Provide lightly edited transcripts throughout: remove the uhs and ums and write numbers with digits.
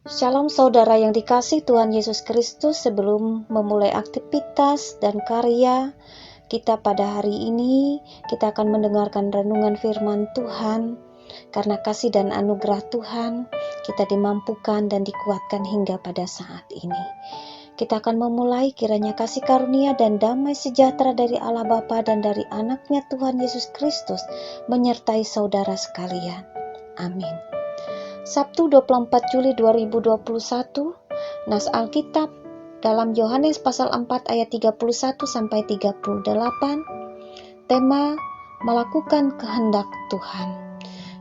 Shalom saudara yang dikasihi Tuhan Yesus Kristus. Sebelum memulai aktivitas dan karya kita pada hari ini, kita akan mendengarkan renungan firman Tuhan. Karena kasih dan anugerah Tuhan, kita dimampukan dan dikuatkan hingga pada saat ini. Kita akan memulai, kiranya kasih karunia dan damai sejahtera dari Allah Bapa dan dari anaknya Tuhan Yesus Kristus menyertai saudara sekalian. Amin. Sabtu 24 Juli 2021, nas Alkitab dalam Yohanes pasal 4 ayat 31 sampai 38, tema melakukan kehendak Tuhan.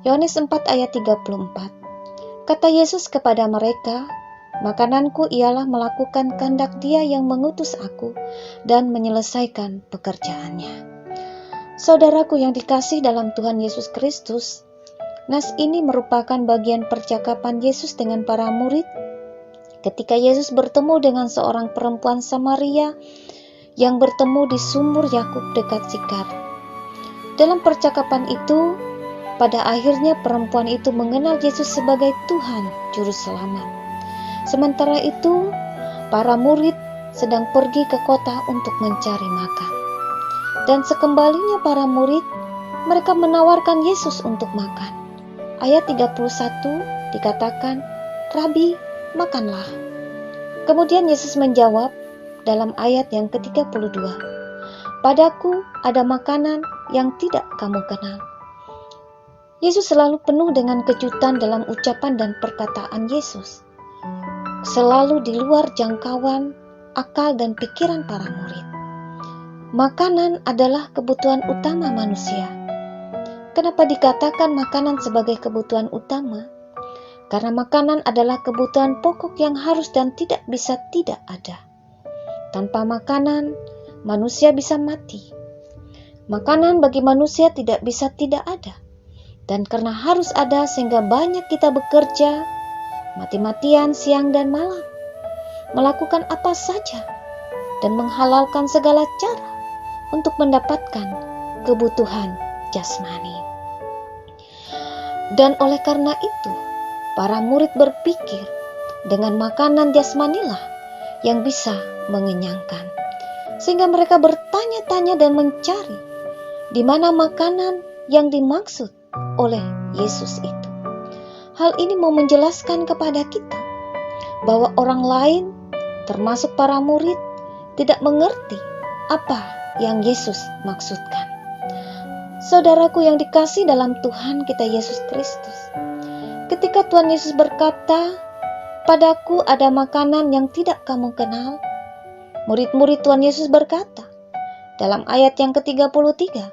Yohanes 4 ayat 34. Kata Yesus kepada mereka, "Makananku ialah melakukan kehendak Dia yang mengutus aku dan menyelesaikan pekerjaannya." Saudaraku yang dikasihi dalam Tuhan Yesus Kristus, nas ini merupakan bagian percakapan Yesus dengan para murid ketika Yesus bertemu dengan seorang perempuan Samaria yang bertemu di sumur Yakub dekat Sikar. Dalam percakapan itu, pada akhirnya perempuan itu mengenal Yesus sebagai Tuhan Juru Selamat. Sementara itu, para murid sedang pergi ke kota untuk mencari makan. Dan sekembalinya para murid, mereka menawarkan Yesus untuk makan. Ayat 31 dikatakan, "Rabi, makanlah." Kemudian Yesus menjawab dalam ayat yang ke-32, "Padaku ada makanan yang tidak kamu kenal." Yesus selalu penuh dengan kejutan dalam ucapan dan perkataan Yesus. Selalu di luar jangkauan akal dan pikiran para murid. Makanan adalah kebutuhan utama manusia. Kenapa dikatakan makanan sebagai kebutuhan utama? Karena makanan adalah kebutuhan pokok yang harus dan tidak bisa tidak ada. Tanpa makanan, manusia bisa mati. Makanan bagi manusia tidak bisa tidak ada. Dan karena harus ada sehingga banyak kita bekerja, mati-matian siang dan malam, melakukan apa saja, dan menghalalkan segala cara untuk mendapatkan kebutuhan jasmani. Dan oleh karena itu, para murid berpikir dengan makanan jasmanilah yang bisa mengenyangkan. Sehingga mereka bertanya-tanya dan mencari di mana makanan yang dimaksud oleh Yesus itu. Hal ini mau menjelaskan kepada kita bahwa orang lain, termasuk para murid, tidak mengerti apa yang Yesus maksudkan. Saudaraku yang dikasihi dalam Tuhan kita Yesus Kristus, ketika Tuhan Yesus berkata, "Padaku ada makanan yang tidak kamu kenal," murid-murid Tuhan Yesus berkata dalam ayat yang ke-33,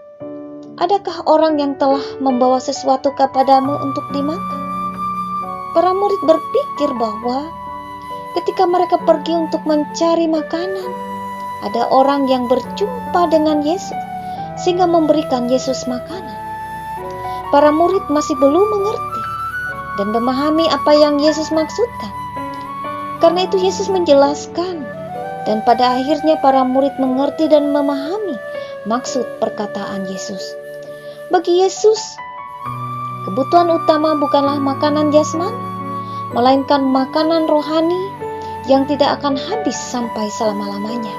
"Adakah orang yang telah membawa sesuatu kepadamu untuk dimakan?" Para murid berpikir bahwa ketika mereka pergi untuk mencari makanan, ada orang yang berjumpa dengan Yesus sehingga memberikan Yesus makanan. Para murid masih belum mengerti dan memahami apa yang Yesus maksudkan. Karena itu Yesus menjelaskan, dan pada akhirnya para murid mengerti dan memahami maksud perkataan Yesus. Bagi Yesus, kebutuhan utama bukanlah makanan jasmani, melainkan makanan rohani yang tidak akan habis sampai selama-lamanya.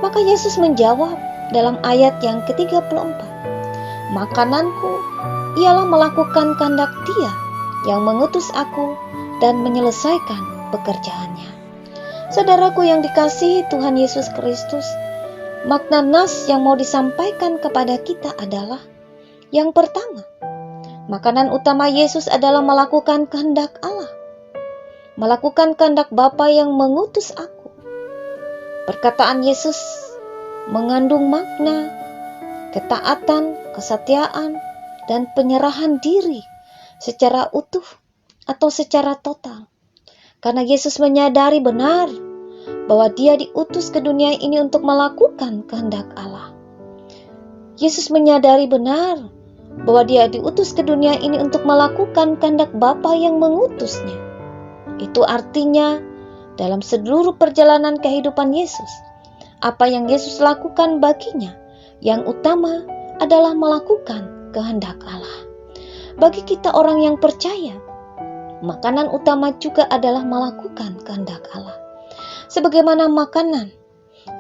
Maka Yesus menjawab dalam ayat yang ke-34, "Makananku ialah melakukan kehendak Dia yang mengutus aku dan menyelesaikan pekerjaannya." Saudaraku yang dikasihi Tuhan Yesus Kristus, makna nas yang mau disampaikan kepada kita adalah, yang pertama, makanan utama Yesus adalah melakukan kehendak Allah, melakukan kehendak Bapa yang mengutus aku. Perkataan Yesus mengandung makna ketaatan, kesetiaan, dan penyerahan diri secara utuh atau secara total. Karena Yesus menyadari benar bahwa Dia diutus ke dunia ini untuk melakukan kehendak Allah. Yesus menyadari benar bahwa Dia diutus ke dunia ini untuk melakukan kehendak Bapa yang mengutusnya. Itu artinya dalam seluruh perjalanan kehidupan Yesus, apa yang Yesus lakukan baginya, yang utama adalah melakukan kehendak Allah. Bagi kita orang yang percaya, Makanan utama juga adalah melakukan kehendak Allah. Sebagaimana makanan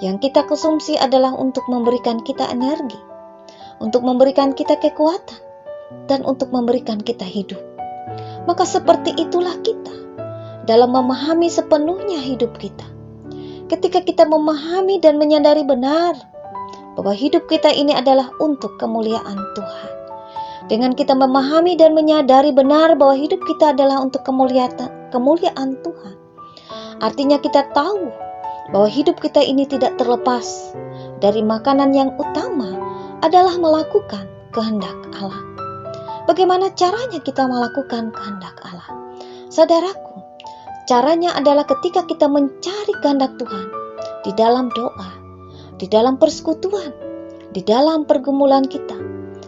yang kita konsumsi adalah untuk memberikan kita energi, untuk memberikan kita kekuatan, dan untuk memberikan kita hidup. Maka seperti itulah kita dalam memahami sepenuhnya hidup kita. Ketika kita memahami dan menyadari benar bahwa hidup kita ini adalah untuk kemuliaan Tuhan. Dengan kita memahami dan menyadari benar bahwa hidup kita adalah untuk kemuliaan Tuhan. Artinya kita tahu bahwa hidup kita ini tidak terlepas dari makanan yang utama adalah melakukan kehendak Allah. Bagaimana caranya kita melakukan kehendak Allah? Saudaraku, caranya adalah ketika kita mencari kehendak Tuhan di dalam doa, di dalam persekutuan, di dalam pergumulan kita,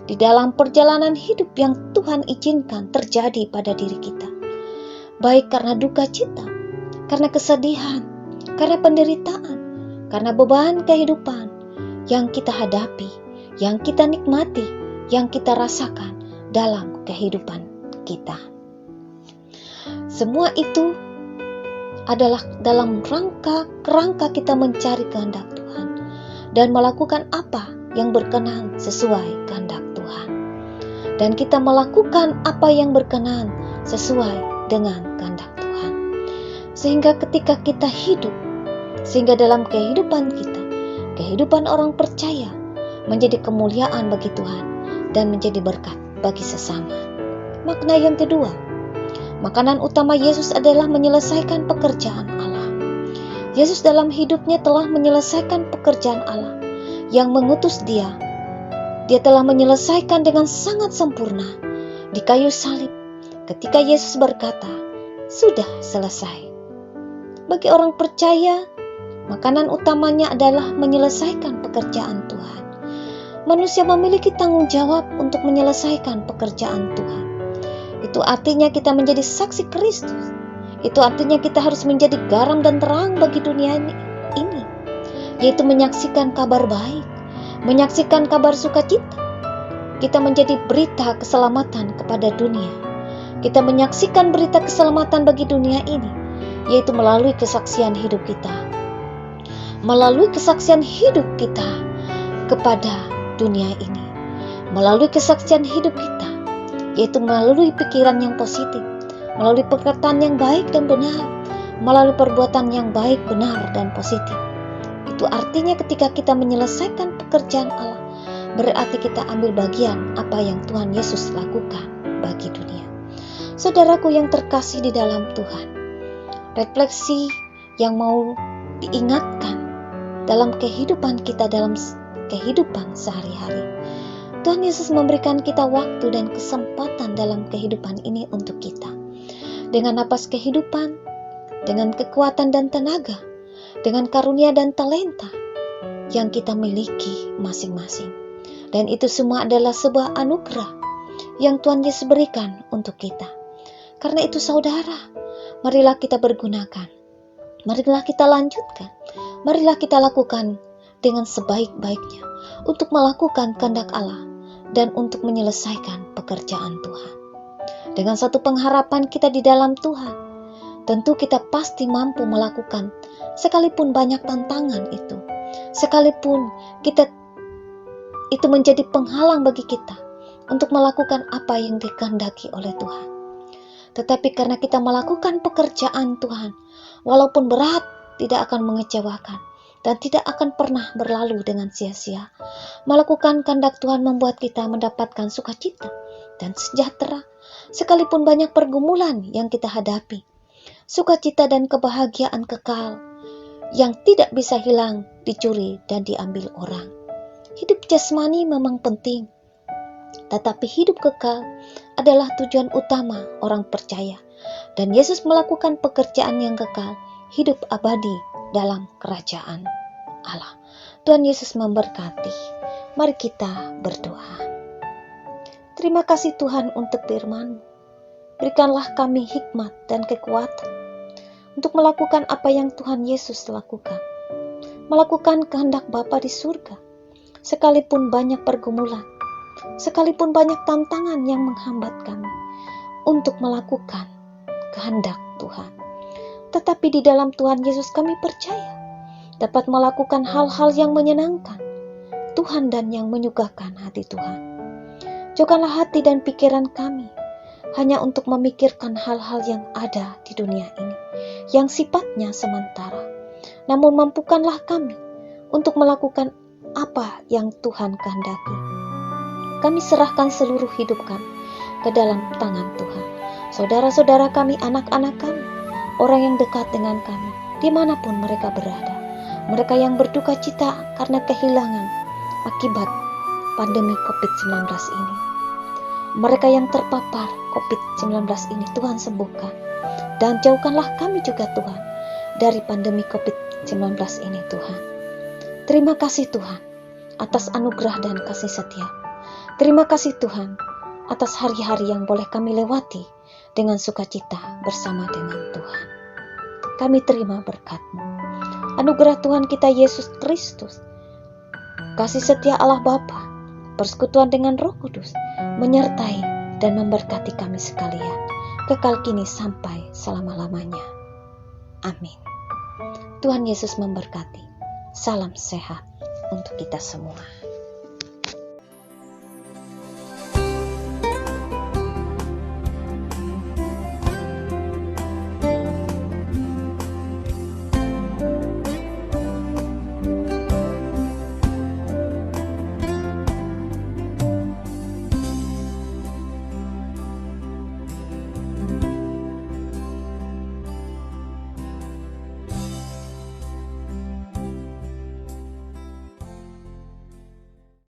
di dalam perjalanan hidup yang Tuhan izinkan terjadi pada diri kita. Baik karena duka cita, karena kesedihan, karena penderitaan, karena beban kehidupan yang kita hadapi, yang kita nikmati, yang kita rasakan dalam kehidupan kita. Semua itu adalah dalam kerangka kita mencari kehendak Tuhan dan melakukan apa yang berkenan sesuai kehendak Tuhan. Dan kita melakukan apa yang berkenan sesuai dengan kehendak Tuhan. Sehingga ketika kita hidup, sehingga dalam kehidupan kita, kehidupan orang percaya menjadi kemuliaan bagi Tuhan dan menjadi berkat bagi sesama. Makna yang kedua, makanan utama Yesus adalah menyelesaikan pekerjaan Allah. Yesus dalam hidupnya telah menyelesaikan pekerjaan Allah yang mengutus Dia. Dia telah menyelesaikan dengan sangat sempurna di kayu salib ketika Yesus berkata, "Sudah selesai." Bagi orang percaya, makanan utamanya adalah menyelesaikan pekerjaan Tuhan. Manusia memiliki tanggung jawab untuk menyelesaikan pekerjaan Tuhan. Itu artinya kita menjadi saksi Kristus. Itu artinya kita harus menjadi garam dan terang bagi dunia ini, yaitu menyaksikan kabar baik, menyaksikan kabar sukacita. Kita menjadi berita keselamatan kepada dunia. Kita menyaksikan berita keselamatan bagi dunia ini, yaitu melalui kesaksian hidup kita. Melalui kesaksian hidup kita kepada dunia ini. Melalui kesaksian hidup kita, yaitu melalui pikiran yang positif, melalui perkataan yang baik dan benar, melalui perbuatan yang baik, benar, dan positif. Itu artinya ketika kita menyelesaikan pekerjaan Allah, berarti kita ambil bagian apa yang Tuhan Yesus lakukan bagi dunia. Saudaraku yang terkasih di dalam Tuhan, refleksi yang mau diingatkan dalam kehidupan kita, dalam kehidupan sehari-hari. Tuhan Yesus memberikan kita waktu dan kesempatan dalam kehidupan ini untuk kita. Dengan napas kehidupan, dengan kekuatan dan tenaga, dengan karunia dan talenta yang kita miliki masing-masing. Dan itu semua adalah sebuah anugerah yang Tuhan Yesus berikan untuk kita. Karena itu saudara, marilah kita pergunakan. Marilah kita lanjutkan. Marilah kita lakukan dengan sebaik-baiknya untuk melakukan kehendak Allah dan untuk menyelesaikan pekerjaan Tuhan. Dengan satu pengharapan kita di dalam Tuhan, tentu kita pasti mampu melakukan sekalipun banyak tantangan itu. Sekalipun itu menjadi penghalang bagi kita untuk melakukan apa yang dikehendaki oleh Tuhan. Tetapi karena kita melakukan pekerjaan Tuhan, walaupun berat, tidak akan mengecewakan dan tidak akan pernah berlalu dengan sia-sia. Melakukan kehendak Tuhan membuat kita mendapatkan sukacita dan sejahtera, sekalipun banyak pergumulan yang kita hadapi. Sukacita dan kebahagiaan kekal yang tidak bisa hilang, dicuri, dan diambil orang. Hidup jasmani memang penting, tetapi hidup kekal adalah tujuan utama orang percaya. Dan Yesus melakukan pekerjaan yang kekal, hidup abadi dalam kerajaan Allah. Tuhan Yesus memberkati. Mari kita berdoa. Terima kasih Tuhan untuk firman-Mu. Berikanlah kami hikmat dan kekuatan untuk melakukan apa yang Tuhan Yesus lakukan. Melakukan kehendak Bapa di surga. Sekalipun banyak pergumulan, sekalipun banyak tantangan yang menghambat kami untuk melakukan kehendak Tuhan. Tetapi di dalam Tuhan Yesus kami percaya dapat melakukan hal-hal yang menyenangkan Tuhan dan yang menyukakan hati Tuhan. Jauhkanlah hati dan pikiran kami hanya untuk memikirkan hal-hal yang ada di dunia ini, yang sifatnya sementara. Namun mampukanlah kami untuk melakukan apa yang Tuhan kehendaki. Kami serahkan seluruh hidup kami ke dalam tangan Tuhan. Saudara-saudara kami, anak-anak kami, orang yang dekat dengan kami, dimanapun mereka berada. Mereka yang berduka cita karena kehilangan akibat pandemi COVID-19 ini. Mereka yang terpapar COVID-19 ini, Tuhan sembuhkan. Dan jauhkanlah kami juga Tuhan dari pandemi COVID-19 ini Tuhan. Terima kasih Tuhan atas anugerah dan kasih setia. Terima kasih Tuhan atas hari-hari yang boleh kami lewati dengan sukacita bersama dengan Tuhan. Kami terima berkat-Mu. Anugerah Tuhan kita Yesus Kristus, kasih setia Allah Bapa, persekutuan dengan Roh Kudus, menyertai dan memberkati kami sekalian, kekal kini sampai selama-lamanya. Amin. Tuhan Yesus memberkati. Salam sehat untuk kita semua.